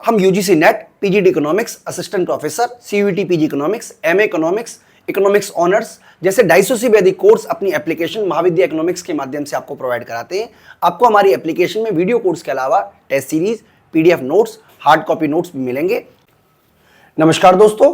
हम UGC net, PGD economics, assistant professor, CUET PG economics, MA economics, economics honours जैसे 250 से भी अधिक कोर्स अपनी एप्लीकेशन महाविद्या इकोनॉमिक्स के माध्यम से आपको प्रोवाइड कराते हैं। आपको हमारी एप्लीकेशन में वीडियो कोर्स के अलावा test series, PDF notes, hard copy notes भी मिलेंगे। नमस्कार दोस्तों,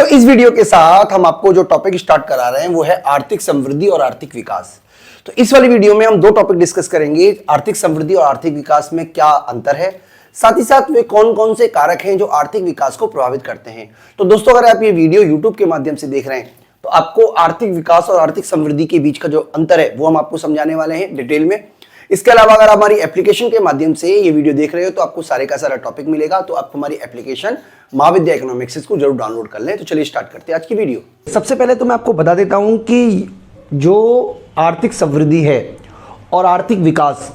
इस वीडियो के साथ हम आपको जो टॉपिक स्टार्ट करा रहे हैं वो है आर्थिक समृद्धि और आर्थिक विकास। तो इस वाली वीडियो में हम दो टॉपिक डिस्कस करेंगे, आर्थिक समृद्धि और आर्थिक विकास में क्या अंतर है, साथ ही साथ वे कौन कौन से कारक हैं जो आर्थिक विकास को प्रभावित करते हैं। तो दोस्तों, अगर आप ये वीडियो YouTube के माध्यम से देख रहे हैं तो आपको आर्थिक विकास और आर्थिक समृद्धि के बीच का जो अंतर है वो हम आपको समझाने वाले हैं डिटेल में। इसके अलावा अगर आप हमारी एप्लीकेशन के माध्यम से ये वीडियो देख रहे हो तो आपको सारे का सारा टॉपिक मिलेगा। तो आप हमारी एप्लीकेशन महाविद्या इकोनॉमिक्स को जरूर डाउनलोड कर लें। तो चलिए स्टार्ट करते हैं आज की वीडियो। सबसे पहले तो मैं आपको बता देता हूं कि जो आर्थिक समृद्धि है और आर्थिक विकास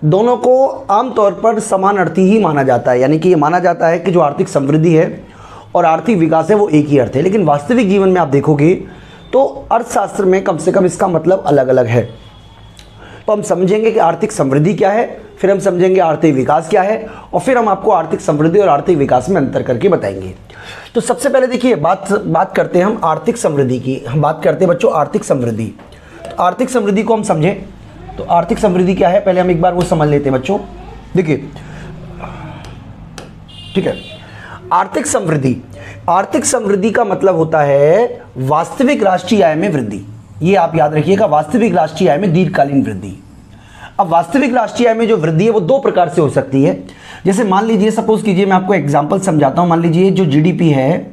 दोनों को आमतौर पर समान अर्थी ही माना जाता है। यानी कि ये माना जाता है कि जो आर्थिक समृद्धि है और आर्थिक विकास है वो एक ही अर्थ है, लेकिन वास्तविक जीवन में आप देखोगे तो अर्थशास्त्र में कम से कम इसका मतलब अलग अलग है। तो हम समझेंगे कि आर्थिक समृद्धि क्या है, फिर हम समझेंगे आर्थिक विकास क्या है, और फिर हम आपको आर्थिक समृद्धि और आर्थिक विकास में अंतर करके बताएंगे। तो सबसे पहले देखिए, बात करते हैं हम आर्थिक समृद्धि की। हम बात करते हैं बच्चों आर्थिक समृद्धि। तो आर्थिक समृद्धि को हम समझें तो आर्थिक समृद्धि क्या है पहले हम एक बार वो समझ लेते हैं बच्चों। देखिए, ठीक है, आर्थिक समृद्धि का मतलब होता है वास्तविक राष्ट्रीय आय में वृद्धि। ये आप याद रखिएगा, वास्तविक राष्ट्रीय आय में दीर्घकालीन वृद्धि। अब वास्तविक राष्ट्रीय आय में जो वृद्धि है वो दो प्रकार से हो सकती है। जैसे मान लीजिए, सपोज कीजिए, मैं आपको एग्जांपल समझाता हूं। मान लीजिए जो जीडीपी है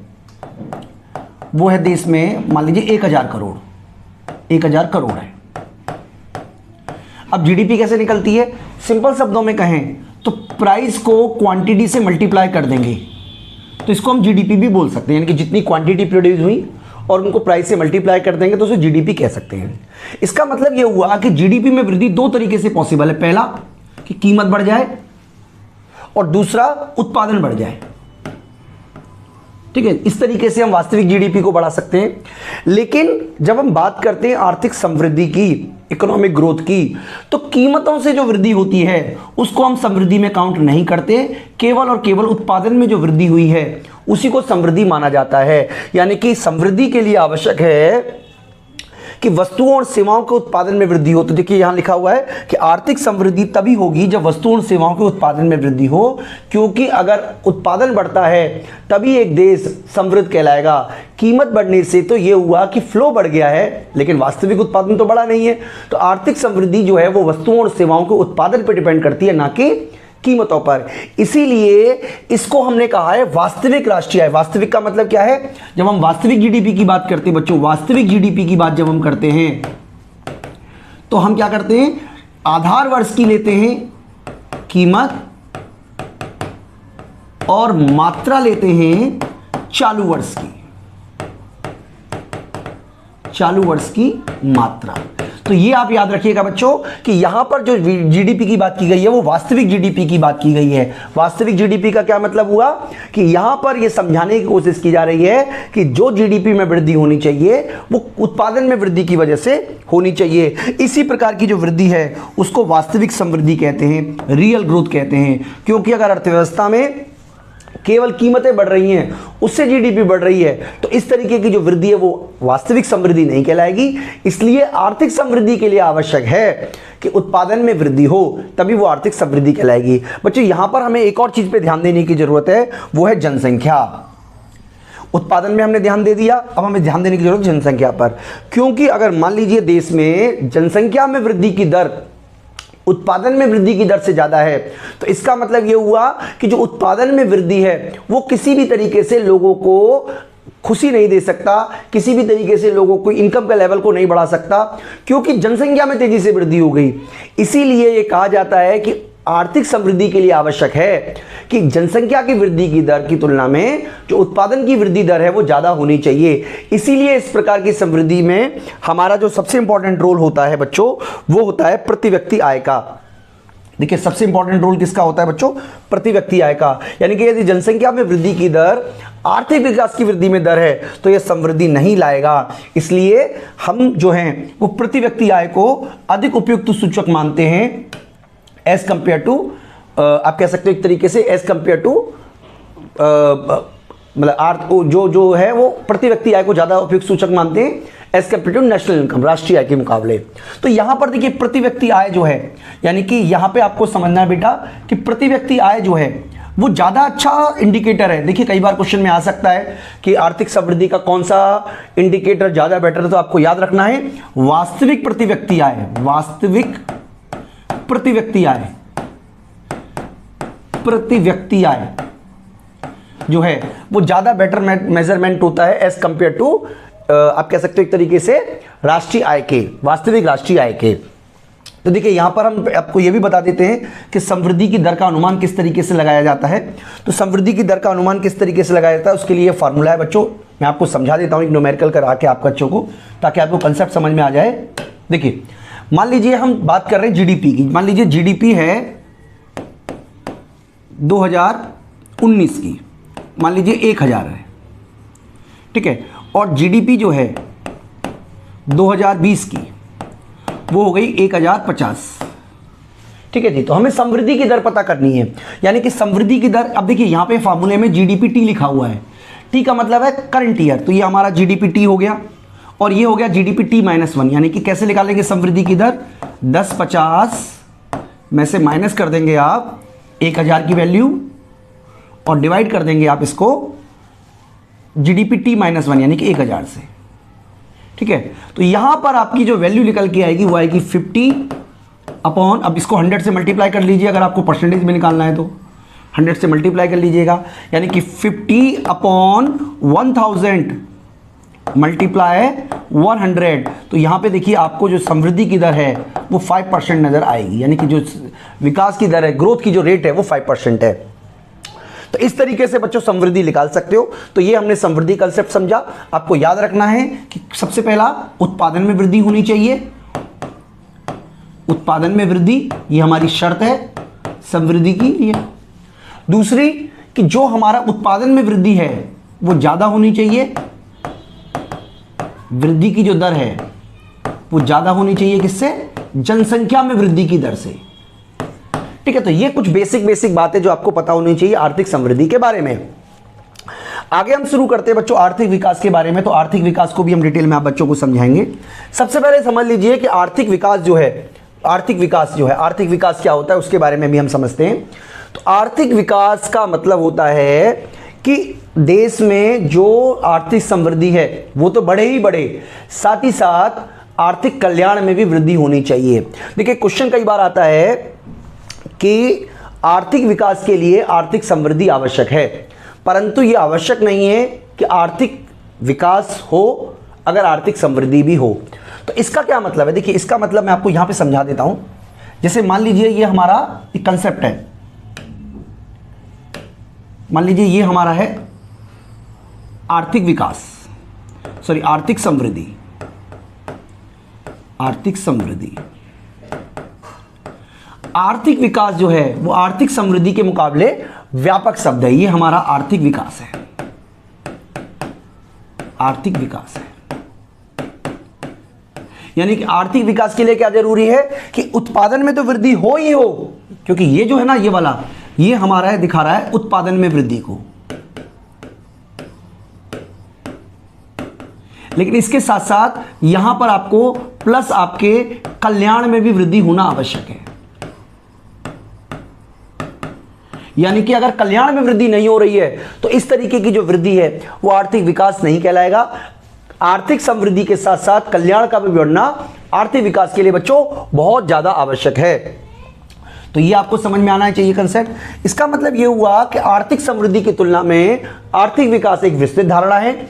वो है देश में, मान लीजिए 1000 करोड़ है। अब जीडीपी कैसे निकलती है? सिंपल शब्दों में कहें तो प्राइस को क्वांटिटी से मल्टीप्लाई कर देंगे तो इसको हम जीडीपी भी बोल सकते हैं। यानी कि जितनी क्वांटिटी प्रोड्यूस हुई और उनको प्राइस से मल्टीप्लाई कर देंगे तो उसे जीडीपी कह सकते हैं। इसका मतलब यह हुआ कि जीडीपी में वृद्धि दो तरीके से पॉसिबल है। पहला कि कीमत बढ़ जाए और दूसरा उत्पादन बढ़ जाए। ठीक है, इस तरीके से हम वास्तविक जीडीपी को बढ़ा सकते हैं। लेकिन जब हम बात करते हैं आर्थिक समृद्धि की, इकोनॉमिक ग्रोथ की, तो कीमतों से जो वृद्धि होती है उसको हम समृद्धि में काउंट नहीं करते। केवल और केवल उत्पादन में जो वृद्धि हुई है उसी को समृद्धि माना जाता है। यानी कि समृद्धि के लिए आवश्यक है कि वस्तुओं और सेवाओं के उत्पादन में वृद्धि हो। तो देखिए यहां लिखा हुआ है कि आर्थिक समृद्धि तभी होगी जब वस्तुओं और सेवाओं के उत्पादन में वृद्धि हो, क्योंकि अगर उत्पादन बढ़ता है तभी एक देश समृद्ध कहलाएगा। कीमत बढ़ने से तो यह हुआ कि फ्लो बढ़ गया है, लेकिन वास्तविक उत्पादन तो बढ़ा नहीं है। तो आर्थिक समृद्धि जो है वो वस्तुओं और सेवाओं के उत्पादन पर डिपेंड करती है, ना कि कीमतों पर। इसीलिए इसको हमने कहा है वास्तविक राष्ट्रीय आय। वास्तविक का मतलब क्या है? जब हम वास्तविक जीडीपी की बात करते हैं बच्चों, वास्तविक जीडीपी की बात जब हम करते हैं तो हम क्या करते हैं? आधार वर्ष की लेते हैं कीमत और मात्रा लेते हैं चालू वर्ष की मात्रा। तो ये आप याद रखिएगा बच्चों कि यहां पर जो जीडीपी की बात की गई है वो वास्तविक जीडीपी की बात की गई है। वास्तविक जीडीपी का क्या मतलब हुआ कि यहां पर यह समझाने की कोशिश की जा रही है कि जो जीडीपी में वृद्धि होनी चाहिए वो उत्पादन में वृद्धि की वजह से होनी चाहिए। इसी प्रकार की जो वृद्धि है उसको वास्तविक समृद्धि कहते हैं, रियल ग्रोथ कहते हैं। क्योंकि अगर अर्थव्यवस्था में केवल कीमतें बढ़ रही हैं, उससे जीडीपी बढ़ रही है, तो इस तरीके की जो वृद्धि है वो वास्तविक समृद्धि नहीं कहलाएगी। इसलिए आर्थिक समृद्धि के लिए आवश्यक है कि उत्पादन में वृद्धि हो, तभी वो आर्थिक समृद्धि कहलाएगी। बच्चों, यहां पर हमें एक और चीज पे ध्यान देने की जरूरत है, वो है जनसंख्या। उत्पादन में हमने ध्यान दे दिया, अब हमें ध्यान देने की जरूरत है जनसंख्या पर। क्योंकि अगर मान लीजिए देश में जनसंख्या में वृद्धि की दर उत्पादन में वृद्धि की दर से ज्यादा है, तो इसका मतलब यह हुआ कि जो उत्पादन में वृद्धि है वो किसी भी तरीके से लोगों को खुशी नहीं दे सकता, किसी भी तरीके से लोगों को इनकम का लेवल को नहीं बढ़ा सकता, क्योंकि जनसंख्या में तेजी से वृद्धि हो गई। इसीलिए यह कहा जाता है कि आर्थिक समृद्धि के लिए आवश्यक है कि जनसंख्या की वृद्धि की दर की तुलना में जो उत्पादन की वृद्धि दर है वो ज्यादा होनी चाहिए। इसीलिए इस प्रकार की समृद्धि में हमारा जो सबसे इंपॉर्टेंट रोल होता है बच्चों वो होता है प्रति व्यक्ति आय का। देखिए, सबसे इंपॉर्टेंट रोल किसका होता है बच्चों? प्रति व्यक्ति आय का। यानी कि यदि जनसंख्या में वृद्धि की दर आर्थिक विकास की वृद्धि में दर है तो यह समृद्धि नहीं लाएगा। इसलिए हम जो हैं वो प्रति व्यक्ति आय को अधिक उपयुक्त सूचक मानते हैं एज कंपेयर टू, आप कह सकते हो एक तरीके से एज कंपेयर टू मतलब जो है वो प्रति व्यक्ति आय को ज़्यादा उपयुक्त सूचक मानते हैं as compare to national income, राष्ट्रीय आय के मुकाबले। तो यहाँ पर देखिए प्रति व्यक्ति आय जो है, यानी कि यहाँ पे आपको समझना है बेटा कि प्रति व्यक्ति आय जो है वो ज़्यादा अच्छा इंडिकेटर है। देखिए कई बार क्वेश्चन में आ सकता है कि आर्थिक समृद्धि का कौन सा इंडिकेटर ज़्यादा बेटर है, तो आपको याद रखना है वास्तविक प्रति व्यक्ति आय, वास्तविक प्रति व्यक्ति आय, प्रति व्यक्ति आय जो है वो ज़्यादा बेटर मेजरमेंट होता है एज कंपेयर टू आप कह सकते हो एक तरीके से राष्ट्रीय आय के, वास्तविक राष्ट्रीय आय के। तो देखिए यहाँ पर हम आपको ये भी बता देते हैं कि समृद्धि की दर का अनुमान किस तरीके से लगाया जाता है। तो समृद्धि की दर का अनुमान किस तरीके से लगाया जाता है उसके लिए फार्मूला है बच्चों, मैं आपको समझा देता हूँ एक न्यूमेरिकल करा के आपका बच्चों को, ताकि आपको कंसेप्ट समझ में आ जाए। देखिए मान लीजिए हम बात कर रहे हैं जीडीपी की, मान लीजिए जीडीपी है 2019 की, मान लीजिए 1000 है, ठीक है, और जीडीपी जो है 2020 की वो हो गई 1050, ठीक है जी। तो हमें समृद्धि की दर पता करनी है, यानी कि समृद्धि की दर, अब देखिए यहाँ पे फार्मूले में जीडीपी टी लिखा हुआ है, टी का मतलब है करंट ईयर, तो ये हमारा जीडीपी टी हो गया और ये हो गया जीडीपी टी -1, यानी कि कैसे निकालेंगे समृद्धि की दर, 1050 में से माइनस कर देंगे आप 1000 की वैल्यू और डिवाइड कर देंगे आप इसको जीडीपी टी -1 यानी कि 1000 से, ठीक है। तो यहां पर आपकी जो वैल्यू निकल के आएगी वो आएगी 50 अपॉन, अब इसको 100 से मल्टीप्लाई कर लीजिए, अगर आपको परसेंटेज में निकालना है तो 100 से मल्टीप्लाई कर लीजिएगा, यानी कि 50 अपॉन 1000 मल्टीप्लाई 100। तो यहाँ पे देखिए आपको जो समृद्धि की दर है वो 5% नजर आएगी, यानी कि जो विकास की दर है, ग्रोथ की जो रेट है वो 5% है। तो इस तरीके से बच्चों समृद्धि निकाल सकते हो। तो ये हमने समृद्धि कंसेप्ट समझा। आपको याद रखना है कि सबसे पहला उत्पादन में वृद्धि होनी चाहिए, उत्पादन में वृद्धि ये हमारी शर्त है समृद्धि की लिए। दूसरी कि जो हमारा उत्पादन में वृद्धि है वो ज्यादा होनी चाहिए, वृद्धि की जो दर है वो ज्यादा होनी चाहिए किससे, जनसंख्या में वृद्धि की दर से, ठीक है। तो ये कुछ बेसिक बातें जो आपको पता होनी चाहिए आर्थिक समृद्धि के बारे में। आगे हम शुरू करते हैं बच्चों आर्थिक विकास के बारे में। तो आर्थिक विकास को भी हम डिटेल में आप बच्चों को समझाएंगे। सबसे पहले समझ लीजिए कि आर्थिक विकास जो है, आर्थिक विकास क्या होता है उसके बारे में भी हम समझते हैं। तो आर्थिक विकास का मतलब होता है कि देश में जो आर्थिक समृद्धि है वो तो बढ़े ही बढ़े, साथ ही साथ आर्थिक कल्याण में भी वृद्धि होनी चाहिए। देखिए क्वेश्चन कई बार आता है कि आर्थिक विकास के लिए आर्थिक समृद्धि आवश्यक है, परंतु यह आवश्यक नहीं है कि आर्थिक विकास हो अगर आर्थिक समृद्धि भी हो। तो इसका क्या मतलब है, देखिए इसका मतलब मैं आपको यहां पे समझा देता हूं। जैसे मान लीजिए ये हमारा एक कंसेप्ट है, मान लीजिए ये हमारा है आर्थिक विकास, सॉरी आर्थिक समृद्धि, आर्थिक समृद्धि। आर्थिक विकास जो है वो आर्थिक समृद्धि के मुकाबले व्यापक शब्द है। ये हमारा आर्थिक विकास है, आर्थिक विकास है। यानी कि आर्थिक विकास के लिए क्या जरूरी है कि उत्पादन में तो वृद्धि हो ही हो, क्योंकि ये जो है ना ये वाला, ये हमारा है दिखा रहा है उत्पादन में वृद्धि को, लेकिन इसके साथ साथ यहां पर आपको प्लस आपके कल्याण में भी वृद्धि होना आवश्यक है। यानी कि अगर कल्याण में वृद्धि नहीं हो रही है तो इस तरीके की जो वृद्धि है वो आर्थिक विकास नहीं कहलाएगा। आर्थिक समृद्धि के साथ साथ कल्याण का भी बढ़ना आर्थिक विकास के लिए बच्चों बहुत ज्यादा आवश्यक है। तो ये आपको समझ में आना चाहिए कंसेप्ट। इसका मतलब ये हुआ कि आर्थिक समृद्धि की तुलना में आर्थिक विकास एक विस्तृत धारणा है।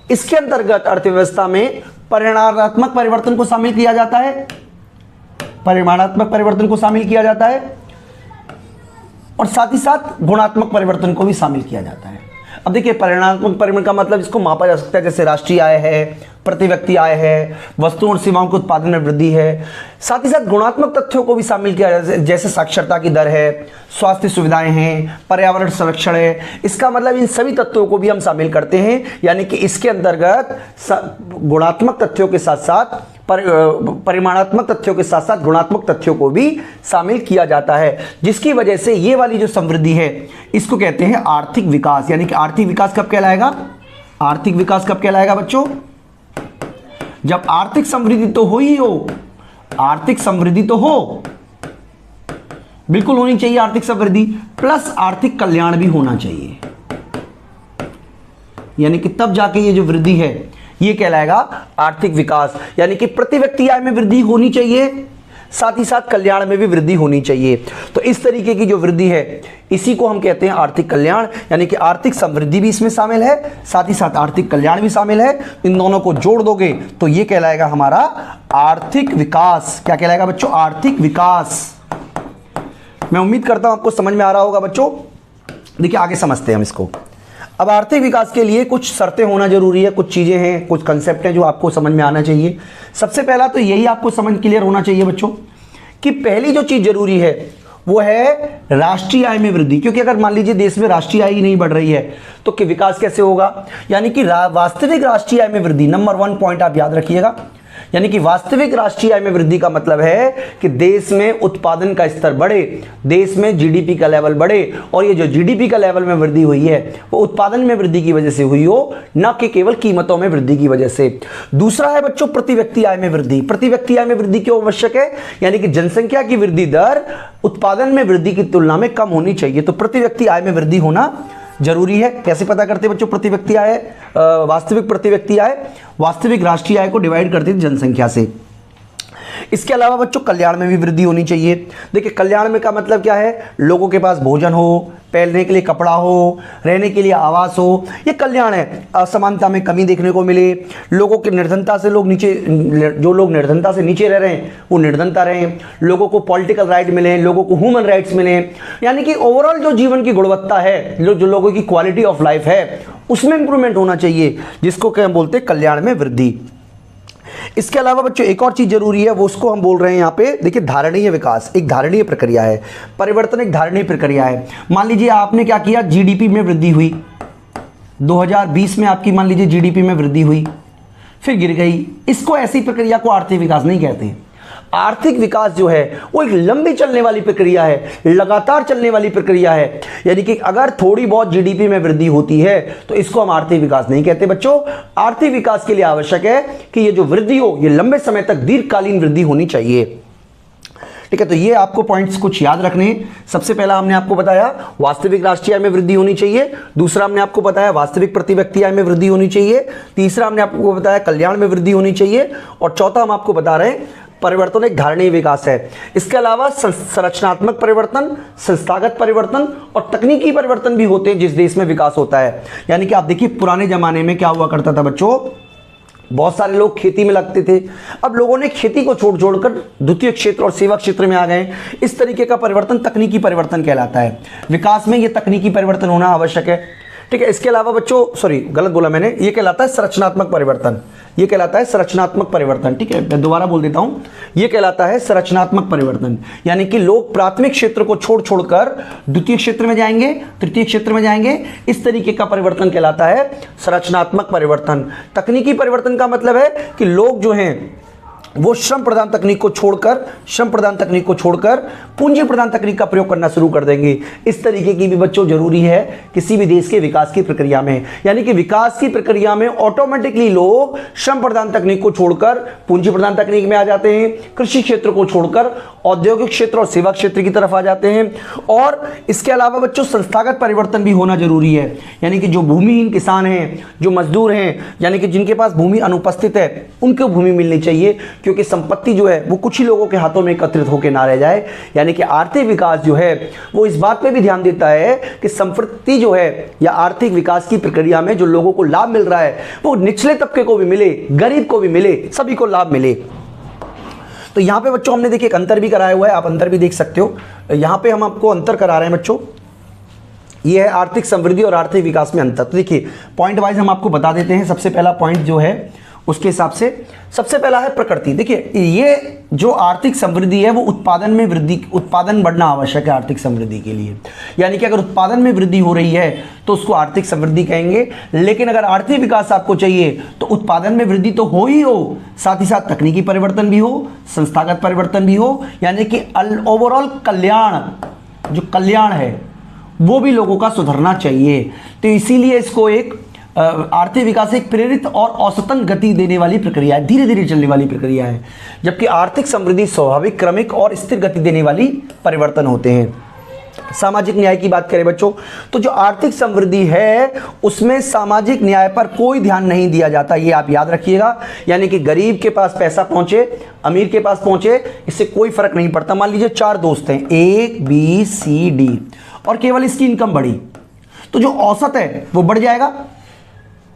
इसके अंतर्गत अर्थव्यवस्था में परिमाणात्मक परिवर्तन को शामिल किया जाता है, परिमाणात्मक परिवर्तन को शामिल किया जाता है और साथ ही साथ गुणात्मक परिवर्तन को भी शामिल किया जाता है। अब देखिए परिमाणात्मक परिवर्तन का मतलब इसको मापा जा सकता है, जैसे राष्ट्रीय आय है, प्रति व्यक्ति आय है, वस्तुओं और सेवाओं के उत्पादन में वृद्धि है। साथ ही साथ गुणात्मक तथ्यों को भी शामिल किया जाता है, जैसे साक्षरता की दर है, स्वास्थ्य सुविधाएं हैं, पर्यावरण संरक्षण है। इसका मतलब इन सभी तथ्यों को भी हम शामिल करते हैं। यानी कि इसके अंतर्गत गुणात्मक तथ्यों के साथ साथ परिमाणात्मक तथ्यों के साथ साथ गुणात्मक तथ्यों को भी शामिल किया जाता है, जिसकी वजह से ये वाली जो समृद्धि है इसको कहते हैं आर्थिक विकास। यानी कि आर्थिक विकास कब कहलाएगा? आर्थिक विकास कब कहलाएगा बच्चों? जब आर्थिक समृद्धि तो हो ही हो, आर्थिक समृद्धि तो हो, बिल्कुल होनी चाहिए आर्थिक समृद्धि, प्लस आर्थिक कल्याण भी होना चाहिए। यानी कि तब जाके ये जो वृद्धि है ये कहलाएगा आर्थिक विकास। यानी कि प्रति व्यक्ति आय में वृद्धि होनी चाहिए, साथ ही साथ कल्याण में भी वृद्धि होनी चाहिए। तो इस तरीके की जो वृद्धि है इसी को हम कहते हैं आर्थिक कल्याण। यानी कि आर्थिक समृद्धि भी इसमें शामिल है, साथ ही साथ आर्थिक कल्याण भी शामिल है। इन दोनों को जोड़ दोगे तो ये कहलाएगा हमारा आर्थिक विकास। क्या कहलाएगा बच्चों? आर्थिक विकास। मैं उम्मीद करता हूं आपको समझ में आ रहा होगा बच्चों। देखिए आगे समझते हैं हम इसको। अब आर्थिक विकास के लिए कुछ शर्तें होना जरूरी है, कुछ चीज़ें हैं, कुछ कंसेप्ट हैं जो आपको समझ में आना चाहिए। सबसे पहला तो यही आपको समझ क्लियर होना चाहिए बच्चों कि पहली जो चीज़ जरूरी है वो है राष्ट्रीय आय में वृद्धि। क्योंकि अगर मान लीजिए देश में राष्ट्रीय आय ही नहीं बढ़ रही है तो कि विकास कैसे होगा? यानी कि वास्तविक राष्ट्रीय आय में वृद्धि, नंबर 1 पॉइंट आप याद रखिएगा। यानी कि वास्तविक राष्ट्रीय आय में वृद्धि का मतलब है कि देश में उत्पादन का स्तर बढ़े, देश में जीडीपी का लेवल बढ़े, और ये जो जीडीपी का लेवल में वृद्धि हुई है वो उत्पादन में वृद्धि की वजह से हुई हो, न कि केवल कीमतों में वृद्धि की वजह से। दूसरा है बच्चों प्रति व्यक्ति आय में वृद्धि। प्रति व्यक्ति आय में वृद्धि क्यों आवश्यक है? यानी कि जनसंख्या की वृद्धि दर उत्पादन में वृद्धि की तुलना में कम होनी चाहिए, तो प्रति व्यक्ति आय में वृद्धि होना जरूरी है। कैसे पता करते हैं बच्चों प्रति व्यक्ति आय? वास्तविक प्रति व्यक्ति आय वास्तविक राष्ट्रीय आय को डिवाइड करती है जनसंख्या से। इसके अलावा बच्चों कल्याण में भी वृद्धि होनी चाहिए। देखिए कल्याण में का मतलब क्या है? लोगों के पास भोजन हो, पहनने के लिए कपड़ा हो, रहने के लिए आवास हो, ये कल्याण है। असमानता में कमी देखने को मिले, लोगों की निर्धनता से जो लोग निर्धनता से नीचे रह रहे हैं वो निर्धनता रहें, लोगों को पॉलिटिकल राइट मिले, लोगों को ह्यूमन राइट्स मिले। यानी कि ओवरऑल जो जीवन की गुणवत्ता है, जो लोगों की क्वालिटी ऑफ लाइफ है उसमें इंप्रूवमेंट होना चाहिए, जिसको क्या बोलते हैं? कल्याण में वृद्धि। इसके अलावा बच्चों एक और चीज जरूरी है, वो उसको हम बोल रहे हैं यहाँ पे। देखिए धारणीय विकास एक धारणीय प्रक्रिया है, परिवर्तन एक धारणीय प्रक्रिया है। मान लीजिए आपने क्या किया? जीडीपी में वृद्धि हुई 2020 में, आपकी मान लीजिए जीडीपी में वृद्धि हुई फिर गिर गई। इसको ऐसी प्रक्रिया को आर्थिक विकास नहीं कहते। आर्थिक विकास जो है वो एक लंबी चलने वाली प्रक्रिया है, लगातार चलने वाली प्रक्रिया है। यानी कि अगर थोड़ी बहुत जीडीपी में वृद्धि होती है तो इसको हम आर्थिक विकास नहीं कहते बच्चों। आर्थिक विकास के लिए आवश्यक है कि ये जो वृद्धि हो ये लंबे समय तक दीर्घकालीन वृद्धि होनी चाहिए। ठीक है, तो ये आपको पॉइंट्स कुछ याद रखने हैं। सबसे पहला हमने आपको बताया वास्तविक राष्ट्रीय आय में वृद्धि होनी चाहिए, दूसरा हमने आपको बताया वास्तविक प्रति व्यक्ति आय में वृद्धि होनी चाहिए, तीसरा हमने आपको बताया कल्याण में वृद्धि होनी चाहिए, और चौथा हम आपको बता रहे हैं परिवर्तन एक धारणीय विकास है। इसके अलावा संरचनात्मक परिवर्तन, संस्थागत परिवर्तन और तकनीकी परिवर्तन भी होते हैं जिस देश में विकास होता है। यानी कि आप देखिए पुराने जमाने में क्या हुआ करता था बच्चों, बहुत सारे लोग खेती में लगते थे, अब लोगों ने खेती को छोड़कर द्वितीय क्षेत्र और सेवा क्षेत्र में आ गए। इस तरीके का परिवर्तन तकनीकी परिवर्तन कहलाता है। विकास में यह तकनीकी परिवर्तन होना आवश्यक है। ठीक है, इसके अलावा बच्चों सॉरी गलत बोला मैंने, ये कहलाता है संरचनात्मक परिवर्तन, ये कहलाता है संरचनात्मक परिवर्तन। ठीक है, मैं दोबारा बोल देता हूं, ये कहलाता है संरचनात्मक परिवर्तन। यानी कि लोग प्राथमिक क्षेत्र को छोड़कर द्वितीय क्षेत्र में जाएंगे, तृतीय क्षेत्र में जाएंगे, इस तरीके का परिवर्तन कहलाता है संरचनात्मक परिवर्तन। तकनीकी परिवर्तन का मतलब है कि लोग जो हैं वो श्रम प्रधान तकनीक को छोड़कर पूंजी प्रधान तकनीक का प्रयोग करना शुरू कर देंगे। इस तरीके की भी बच्चों जरूरी है किसी भी देश के विकास की प्रक्रिया में। यानी कि विकास की प्रक्रिया में ऑटोमेटिकली लोग श्रम प्रधान तकनीक को छोड़कर पूंजी प्रधान तकनीक में आ जाते हैं, कृषि क्षेत्र को छोड़कर औद्योगिक क्षेत्र और सेवा क्षेत्र की तरफ आ जाते हैं। और इसके अलावा बच्चों संस्थागत परिवर्तन भी होना जरूरी है। यानी कि जो भूमिहीन किसान हैं, जो मजदूर हैं, यानी कि जिनके पास भूमि अनुपस्थित है, उनको भूमि मिलनी चाहिए, क्योंकि संपत्ति जो है वो कुछ ही लोगों के हाथों में एकत्रित होकर ना रह जाए। यानी कि आर्थिक विकास जो है वो इस बात पे भी ध्यान देता है कि संपत्ति जो है या आर्थिक विकास की प्रक्रिया में जो लोगों को लाभ मिल रहा है वो निचले तबके को भी मिले, गरीब को भी मिले, सभी को लाभ मिले। तो यहां पे बच्चों हमने देखिए एक अंतर भी कराया हुआ है, आप अंतर भी देख सकते हो। यहां पे हम आपको अंतर करा रहे हैं बच्चों, ये है आर्थिक समृद्धि और आर्थिक विकास में अंतर। तो देखिए पॉइंट वाइज हम आपको बता देते हैं। सबसे पहला पॉइंट जो है उसके हिसाब से सबसे पहला है प्रकृति। देखिए, ये जो आर्थिक समृद्धि है वो उत्पादन में वृद्धि, उत्पादन बढ़ना आवश्यक है आर्थिक समृद्धि के लिए। यानी कि अगर उत्पादन में वृद्धि हो रही है तो उसको आर्थिक समृद्धि कहेंगे। लेकिन अगर आर्थिक विकास आपको चाहिए तो उत्पादन में वृद्धि तो हो ही हो, साथ ही साथ तकनीकी परिवर्तन भी हो, संस्थागत परिवर्तन भी हो, यानी कि ओवरऑल कल्याण, जो कल्याण है वो भी लोगों का सुधरना चाहिए। तो इसीलिए इसको एक आर्थिक विकास एक प्रेरित और औसतन गति देने वाली प्रक्रिया है, धीरे धीरे चलने वाली प्रक्रिया है, जबकि आर्थिक समृद्धि स्वाभाविक, क्रमिक और स्थिर गति देने वाली परिवर्तन होते हैं। सामाजिक न्याय की बात करें बच्चों, तो जो आर्थिक समृद्धि है उसमें सामाजिक न्याय पर कोई ध्यान नहीं दिया जाता, ये आप याद रखिएगा। यानी कि गरीब के पास पैसा पहुंचे, अमीर के पास पहुंचे, इससे कोई फर्क नहीं पड़ता। मान लीजिए 4 दोस्त हैं, A B C D, और केवल इसकी इनकम बढ़ी तो जो औसत है वो बढ़ जाएगा,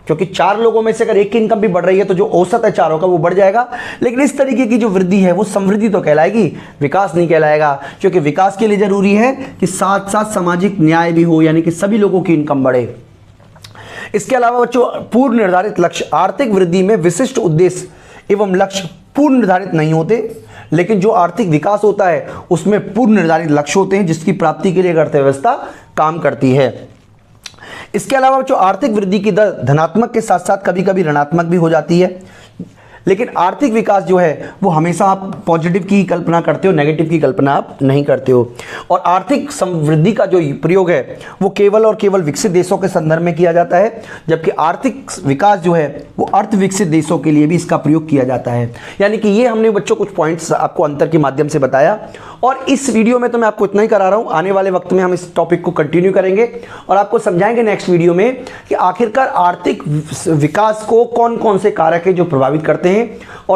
क्योंकि 4 लोगों में से अगर एक की इनकम भी बढ़ रही है तो जो औसत है चारों का वो बढ़ जाएगा। लेकिन इस तरीके की जो वृद्धि है वो समृद्धि तो कहलाएगी, विकास नहीं कहलाएगा, क्योंकि विकास के लिए जरूरी है कि साथ साथ सामाजिक न्याय भी हो, यानी कि सभी लोगों की इनकम बढ़े। इसके अलावा बच्चों, पूर्व निर्धारित लक्ष्य, आर्थिक वृद्धि में विशिष्ट उद्देश्य एवं लक्ष्य पूर्व निर्धारित नहीं होते, लेकिन जो आर्थिक विकास होता है उसमें पूर्व निर्धारित लक्ष्य होते हैं जिसकी प्राप्ति के लिए अर्थव्यवस्था काम करती है। इसके अलावा जो आर्थिक वृद्धि की दर धनात्मक के साथ साथ कभी कभी ऋणात्मक भी हो जाती है, लेकिन आर्थिक विकास जो है वो हमेशा आप पॉजिटिव की कल्पना करते हो, नेगेटिव की कल्पना आप नहीं करते हो। और आर्थिक समृद्धि का जो प्रयोग है वो केवल और केवल विकसित देशों के संदर्भ में किया जाता है, जबकि आर्थिक विकास जो है वो अर्थ विकसित देशों के लिए भी इसका प्रयोग किया जाता है। यानी कि ये हमने बच्चों कुछ पॉइंट्स आपको अंतर के माध्यम से बताया, और इस वीडियो में तो मैं आपको इतना ही करा रहा हूँ। आने वाले वक्त में हम इस टॉपिक को कंटिन्यू करेंगे और आपको समझाएंगे नेक्स्ट वीडियो में कि आखिरकार आर्थिक विकास को कौन कौन से कारक है जो प्रभावित करते हैं और